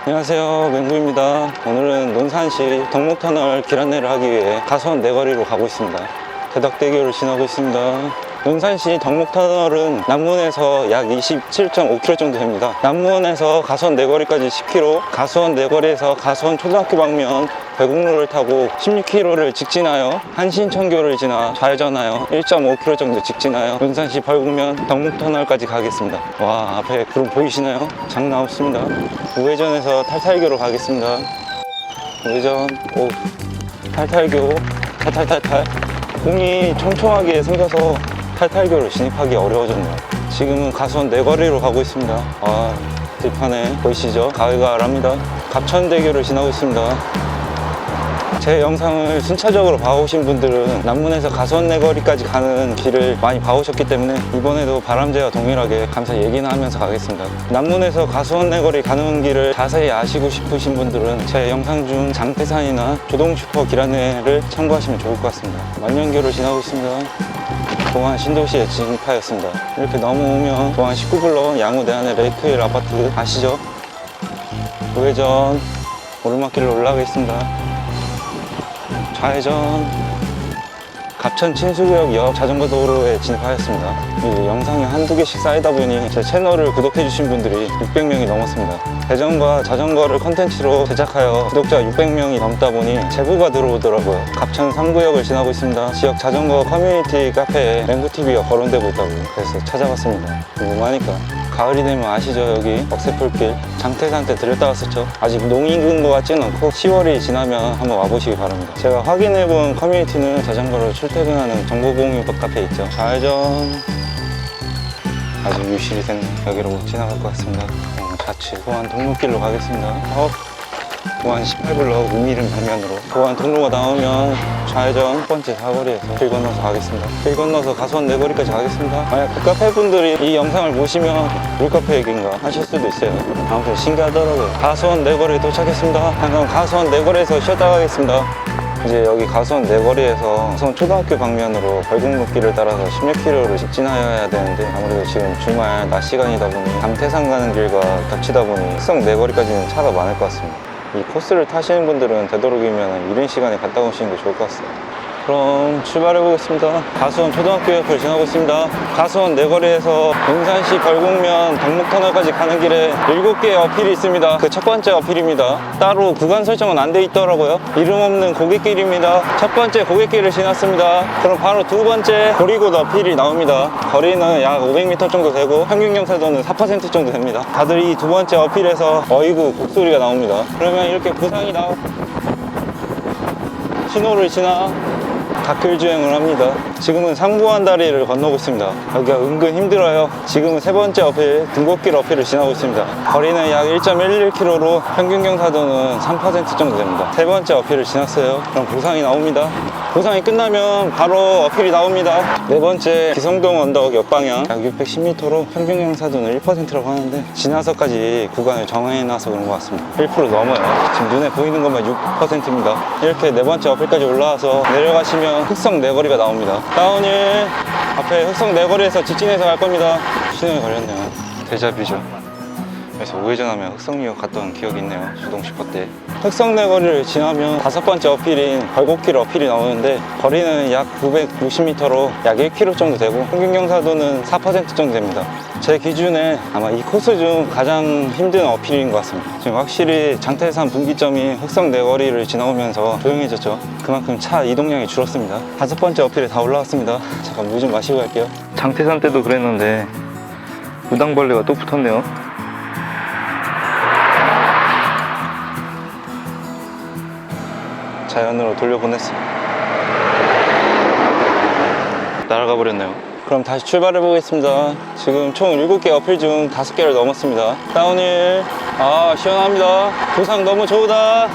안녕하세요, 맹구입니다. 오늘은 논산시 덕목터널 길 안내를 하기 위해 가수원 내거리로 가고 있습니다. 대덕대교를 지나고 있습니다. 논산시 덕목터널은 남문에서 약 27.5km 정도 됩니다. 남문에서 가수원 내거리까지 10km, 가수원 내거리에서 가수원 초등학교 방면 배곡로를 타고 16km를 직진하여 한신천교를 지나 좌회전하여 1.5km 정도 직진하여 논산시 벌곡면 덕목터널까지 가겠습니다. 와, 앞에 구름 보이시나요? 장난 없습니다. 우회전해서 탈탈교로 가겠습니다. 우회전, 오, 탈탈교, 탈탈탈탈. 공이 촘촘하게 생겨서 탈탈교를 진입하기 어려워졌네요. 지금은 가수원 내거리로 가고 있습니다. 아, 뒷판에 보이시죠? 가을가을합니다. 갑천대교를 지나고 있습니다. 제 영상을 순차적으로 봐오신 분들은 남문에서 가수원 내거리까지 가는 길을 많이 봐오셨기 때문에 이번에도 바람제와 동일하게 감사 얘기나 하면서 가겠습니다. 남문에서 가수원 내거리 가는 길을 자세히 아시고 싶으신 분들은 제 영상 중 장태산이나 조동슈퍼 길 안내를 참고하시면 좋을 것 같습니다. 만년교를 지나고 있습니다. 동안 신도시에 진입하였습니다. 이렇게 넘어오면 동안 19블럭 양우 내안의 레이크힐 아파트 아시죠? 우회전 오르막길로 올라가겠습니다. 좌회전 갑천 친수구역 옆 자전거 도로에 진입하였습니다. 이 영상이 한두 개씩 쌓이다 보니 제 채널을 구독해 주신 분들이 600명이 넘었습니다. 대전과 자전거를 컨텐츠로 제작하여 구독자 600명이 넘다 보니 제보가 들어오더라고요. 갑천 3구역을 지나고 있습니다. 지역 자전거 커뮤니티 카페에 맹구TV가 거론되고 있다고 그래서 찾아봤습니다. 궁금하니까. 가을이 되면 아시죠? 여기 억새풀길 장태산 때 들렸다 왔었죠. 아직 농이 익은 것 같지는 않고 10월이 지나면 한번 와보시기 바랍니다. 제가 확인해본 커뮤니티는 자전거로 출퇴근하는 정보공유 카페 있죠. 좌회전 아직 유실이 생네. 여기로 지나갈 것 같습니다. 좌측 보안 동로길로 가겠습니다. 보안 18블럭 우미름 방면으로 보안 통로가 나오면 좌회전 첫 번째 사거리에서 길 건너서 가겠습니다. 길 건너서 가수원 내거리까지 가겠습니다. 만약 그 카페 분들이 이 영상을 보시면 물카페 얘기인가 하실 수도 있어요. 아무튼 신기하더라고요. 가수원 내거리에 도착했습니다. 잠깐 가수원 내거리에서 쉬었다 가겠습니다. 이제 여기 가수원 내거리에서 가수원 초등학교 방면으로 벌곡로길을 따라서 16km를 직진하여야 되는데 아무래도 지금 주말 낮 시간이다 보니 장태산 가는 길과 겹치다 보니 흑성 내거리까지는 차가 많을 것 같습니다. 이 코스를 타시는 분들은 되도록이면 이른 시간에 갔다 오시는 게 좋을 것 같습니다. 그럼 출발해 보겠습니다. 가수원 초등학교 옆을 지나고 있습니다. 가수원 내거리에서 논산시 벌곡면 덕목터널까지 가는 길에 7개의 어필이 있습니다. 그 첫 번째 어필입니다. 따로 구간 설정은 안 돼 있더라고요. 이름 없는 고갯길입니다. 첫 번째 고갯길을 지났습니다. 그럼 바로 두 번째 고리곶 어필이 나옵니다. 거리는 약 500m 정도 되고 평균 경사도는 4% 정도 됩니다. 다들 이 두 번째 어필에서 어이구 곡소리가 나옵니다. 그러면 이렇게 부상이 나오고 신호를 지나 갓길 주행을 합니다. 지금은 상부안 다리를 건너고 있습니다. 여기가 은근 힘들어요. 지금은 세 번째 어필 등굣길 어필을 지나고 있습니다. 거리는 약 1.11km로 평균 경사도는 3% 정도 됩니다. 세 번째 어필을 지났어요. 그럼 보상이 나옵니다. 보상이 끝나면 바로 어필이 나옵니다. 네 번째 기성동 언덕 옆방향 약 610m로 평균 경사도는 1%라고 하는데 지나서까지 구간을 정해놔서 그런 것 같습니다. 1% 넘어요. 지금 눈에 보이는 것만 6%입니다. 이렇게 네 번째 어필까지 올라와서 내려가시면 흑성 내거리가 나옵니다. 다운힐 앞에 흑성 내거리에서 직진해서 갈 겁니다. 신호에 걸렸네요. 데자뷰죠. 그래서 우회전하면 흑성역 갔던 기억이 있네요. 조동슈퍼 때. 흑성 내거리를 지나면 다섯 번째 어필인 벌곡길 어필이 나오는데 거리는 약 960m로 약 1km 정도 되고 평균 경사도는 4% 정도 됩니다. 제 기준에 아마 이 코스 중 가장 힘든 어필인 것 같습니다. 지금 확실히 장태산 분기점이 흑성 내거리를 지나오면서 조용해졌죠. 그만큼 차 이동량이 줄었습니다. 다섯 번째 어필에 다 올라왔습니다. 잠깐 물 좀 마시고 갈게요. 장태산 때도 그랬는데 무당벌레가 또 붙었네요. 자연으로 돌려보냈어. 날아가 버렸네요. 그럼 다시 출발해 보겠습니다. 지금 총 7개 어필 중 5개를 넘었습니다. 다운힐. 아, 시원합니다. 부상 너무 좋다.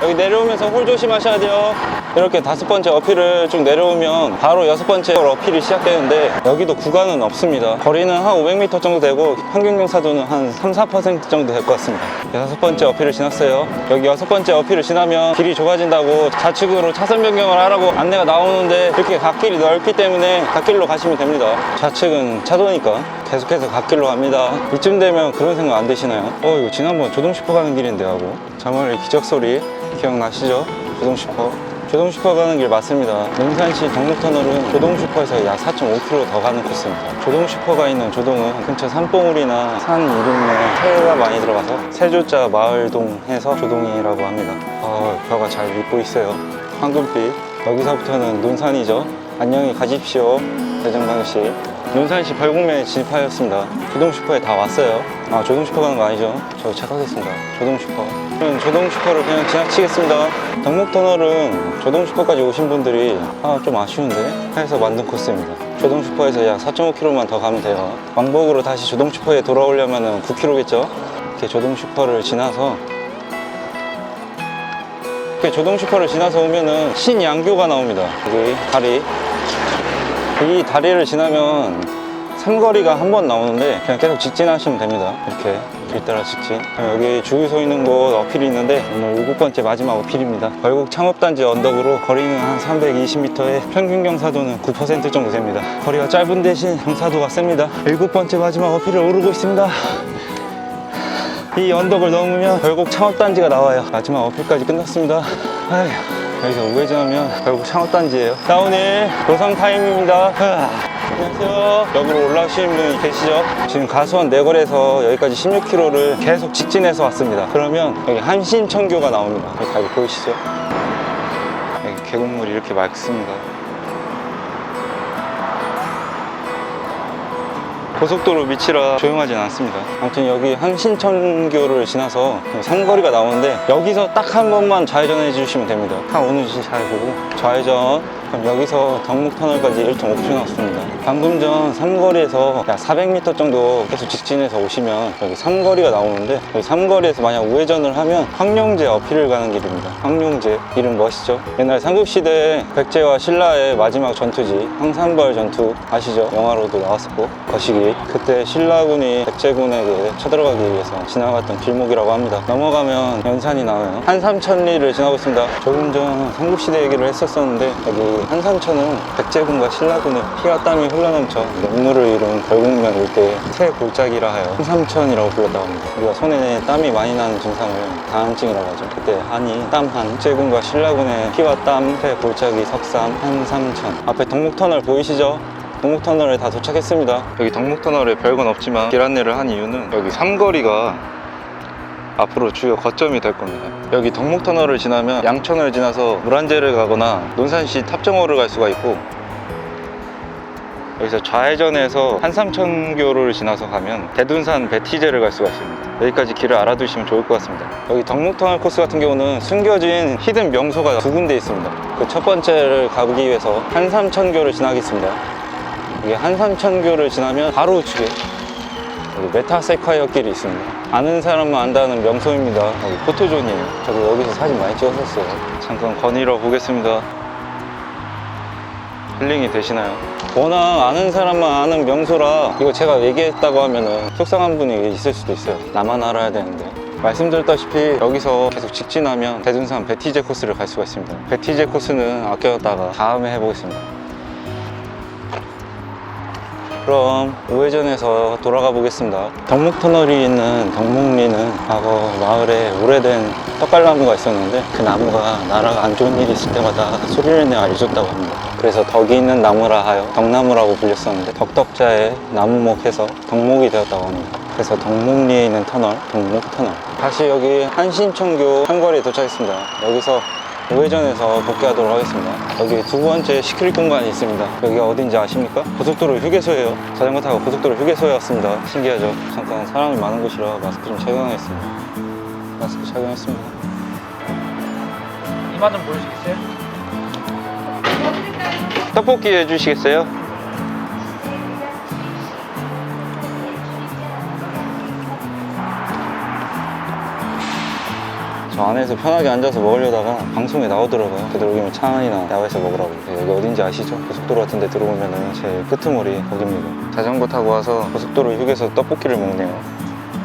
여기 내려오면서 홀 조심하셔야 돼요. 이렇게 다섯 번째 어필을 쭉 내려오면 바로 여섯 번째 어필이 시작되는데 여기도 구간은 없습니다. 거리는 한 500m 정도 되고 평균 경사도는 한 3-4% 정도 될 것 같습니다. 여섯 번째 어필을 지났어요. 여기 여섯 번째 어필을 지나면 길이 좁아진다고 좌측으로 차선 변경을 하라고 안내가 나오는데 이렇게 갓길이 넓기 때문에 갓길로 가시면 됩니다. 좌측은 차도니까 계속해서 갓길로 갑니다. 이쯤 되면 그런 생각 안 드시나요? 이거 지난번 조동 슈퍼 가는 길인데 하고 자말의 기적 소리 기억나시죠? 조동 슈퍼. 조동 슈퍼 가는 길 맞습니다. 논산시 덕목터널은 조동 슈퍼에서 약 4.5km 더 가는 코스입니다. 조동 슈퍼가 있는 조동은 근처 산봉우리나 산 이름에 새가 많이 들어가서 세조자 마을동에서 조동이라고 합니다. 벼가 잘 익고 있어요. 황금빛. 여기서부터는 논산이죠. 안녕히 가십시오. 대전광역시. 논산시 벌곡면에 진입하였습니다. 조동 슈퍼에 다 왔어요. 조동 슈퍼 가는 거 아니죠? 저 착각했습니다. 조동 슈퍼. 저는 조동 슈퍼를 그냥 지나치겠습니다. 덕목터널은 조동 슈퍼까지 오신 분들이 좀 아쉬운데 해서 만든 코스입니다. 조동 슈퍼에서 약 4.5km만 더 가면 돼요. 왕복으로 다시 조동 슈퍼에 돌아오려면 9km겠죠? 이렇게 조동 슈퍼를 지나서 조동 슈퍼를 지나서 오면은 신양교가 나옵니다. 여기 다리. 이 다리를 지나면 삼거리가 한 번 나오는데 그냥 계속 직진하시면 됩니다. 이렇게 길 따라 직진. 여기 줄 서 있는 곳 어필이 있는데 오늘 7번째 마지막 어필입니다. 벌곡 창업단지 언덕으로 거리는 한 320m에 평균 경사도는 9% 정도 됩니다. 거리가 짧은 대신 경사도가 셉니다. 7번째 마지막 어필을 오르고 있습니다. 이 언덕을 넘으면 벌곡 창업단지가 나와요. 마지막 어필까지 끝났습니다. 여기서 우회전하면 벌곡 창업단지예요. 다운힐 노상 타임입니다. 안녕하세요. 여기로 올라오시는 분이 계시죠? 지금 가수원 내거리에서 여기까지 16km를 계속 직진해서 왔습니다. 그러면 여기 한신천교가 나옵니다. 여기 가게 보이시죠? 여기 계곡물이 이렇게 맑습니다. 고속도로 밑이라 조용하진 않습니다. 아무튼 여기 한신천교를 지나서 삼거리가 나오는데 여기서 딱 한 번만 좌회전해 주시면 됩니다. 딱 오는지 잘 보고 좌회전. 그럼 여기서 덕목터널까지 1.5km 나왔습니다. 방금 전 삼거리에서 약 400m 정도 계속 직진해서 오시면 여기 삼거리가 나오는데 여기 삼거리에서 만약 우회전을 하면 황룡제 어필을 가는 길입니다. 황룡제 이름 멋있죠? 옛날 삼국시대 백제와 신라의 마지막 전투지 황산벌 전투 아시죠? 영화로도 나왔었고 거시기. 그때 신라군이 백제군에게 쳐들어가기 위해서 지나갔던 길목이라고 합니다. 넘어가면 연산이 나와요. 한삼천리를 지나고 있습니다. 조금 전 삼국시대 얘기를 했었었는데 여기 한삼천은 백제군과 신라군의 피와 땀이 흘러넘쳐 눈물을 이룬 벌곡면 일대의 새 골짜기라 하여 한삼천이라고 불렀다고 합니다. 우리가 손에 땀이 많이 나는 증상을 다한증이라고 하죠. 그때 한이 땀한 백제군과 신라군의 피와 땀, 새 골짜기, 석삼, 한삼천. 앞에 덕목터널 보이시죠? 덕목터널에 다 도착했습니다. 여기 덕목터널에 별건 없지만 길 안내를 한 이유는 여기 삼거리가 앞으로 주요 거점이 될 겁니다. 여기 덕목터널을 지나면 양천을 지나서 물안제를 가거나 논산시 탑정호를 갈 수가 있고 여기서 좌회전해서 한삼천교를 지나서 가면 대둔산 배티제를 갈 수가 있습니다. 여기까지 길을 알아두시면 좋을 것 같습니다. 여기 덕목터널 코스 같은 경우는 숨겨진 히든 명소가 2군데 있습니다. 그 첫 번째를 가기 위해서 한삼천교를 지나겠습니다. 이게 한삼천교를 지나면 바로 우측에 메타세콰이어 길이 있습니다. 아는 사람만 안다는 명소입니다. 여기 포토존이에요. 저도 여기서 사진 많이 찍었었어요. 잠깐 거닐어 보겠습니다. 힐링이 되시나요? 워낙 아는 사람만 아는 명소라 이거 제가 얘기했다고 하면은 속상한 분이 있을 수도 있어요. 나만 알아야 되는데. 말씀드렸다시피 여기서 계속 직진하면 대둔산 배티제 코스를 갈 수가 있습니다. 배티제 코스는 아껴뒀다가 다음에 해보겠습니다. 그럼 우회전해서 돌아가 보겠습니다. 덕목터널이 있는 덕목리는 과거 마을에 오래된 떡갈나무가 있었는데 그 나무가 나라가 안 좋은 일이 있을 때마다 소리를 내 알려줬다고 합니다. 그래서 덕이 있는 나무라 하여 덕나무라고 불렸었는데 덕덕자에 나무목해서 덕목이 되었다고 합니다. 그래서 덕목리에 있는 터널, 덕목터널. 다시 여기 한신천교 삼거리에 도착했습니다. 여기서 우회전해서 복귀하도록 하겠습니다. 여기 두 번째 시크릿 공간이 있습니다. 여기가 어딘지 아십니까? 고속도로 휴게소예요. 자전거 타고 고속도로 휴게소에 왔습니다. 신기하죠? 잠깐 사람이 많은 곳이라 마스크 좀 착용하겠습니다. 마스크 착용했습니다. 이마 좀 보여주시겠어요? 떡볶이 해주시겠어요? 저 안에서 편하게 앉아서 먹으려다가 방송에 나오더라고요. 되도록이면 차 안이나 야외에서 먹으라고. 여기 어딘지 아시죠? 고속도로 같은 데 들어오면 제일 끄트머리 거기입니다. 자전거 타고 와서 고속도로 휴게소 떡볶이를 먹네요.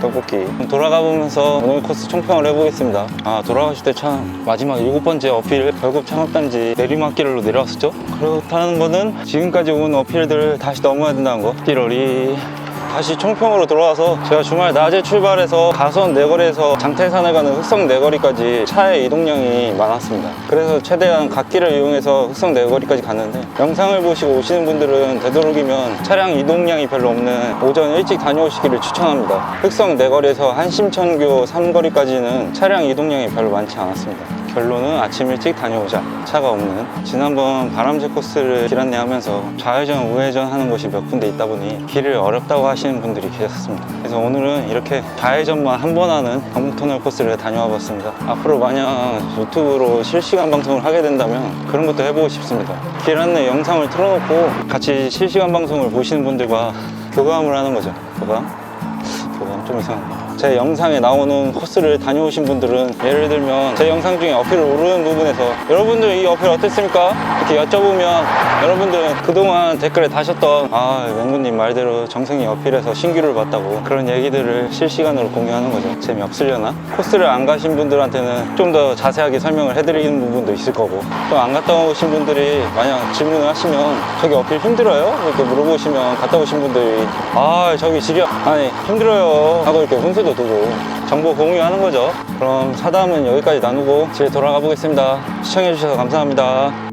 떡볶이. 돌아가 보면서 오늘 코스 총평을 해보겠습니다. 돌아가실 때 참 마지막 7번째 어필 벌곡 창업단지 내리막길로 내려왔었죠. 그렇다는 거는 지금까지 온 어필들 다시 넘어야 된다는 거. 띠러리 다시 총평으로 돌아와서 제가 주말 낮에 출발해서 가선 내거리에서 장태산을 가는 흑성 내거리까지 차의 이동량이 많았습니다. 그래서 최대한 갓길을 이용해서 흑성 내거리까지 갔는데, 영상을 보시고 오시는 분들은 되도록이면 차량 이동량이 별로 없는 오전 일찍 다녀오시기를 추천합니다. 흑성 내거리에서 한심천교 3거리까지는 차량 이동량이 별로 많지 않았습니다. 결론은 아침 일찍 다녀오자. 차가 없는. 지난번 바람제 코스를 길 안내하면서 좌회전 우회전 하는 곳이 몇 군데 있다 보니 길을 어렵다고 하시는 분들이 계셨습니다. 그래서 오늘은 이렇게 좌회전만 한 번 하는 경북터널 코스를 다녀와 봤습니다. 앞으로 만약 유튜브로 실시간 방송을 하게 된다면 그런 것도 해보고 싶습니다. 길 안내 영상을 틀어놓고 같이 실시간 방송을 보시는 분들과 교감을 하는 거죠. 교감 좀 이상한데, 제 영상에 나오는 코스를 다녀오신 분들은 예를 들면 제 영상 중에 어필을 오르는 부분에서 여러분들 이 어필 어땠습니까? 이렇게 여쭤보면 여러분들은 그동안 댓글에 다셨던 맹구님 말대로 정승이 어필해서 신규를 봤다고 그런 얘기들을 실시간으로 공유하는 거죠. 재미없으려나? 코스를 안 가신 분들한테는 좀 더 자세하게 설명을 해드리는 부분도 있을 거고, 또 안 갔다 오신 분들이 만약 질문을 하시면 저기 어필 힘들어요? 이렇게 물어보시면 갔다 오신 분들이 저기 지려 힘들어요 하고 이렇게 훈수도 두고 정보 공유하는 거죠. 그럼 사담은 여기까지 나누고 집에 돌아가 보겠습니다. 시청해주셔서 감사합니다.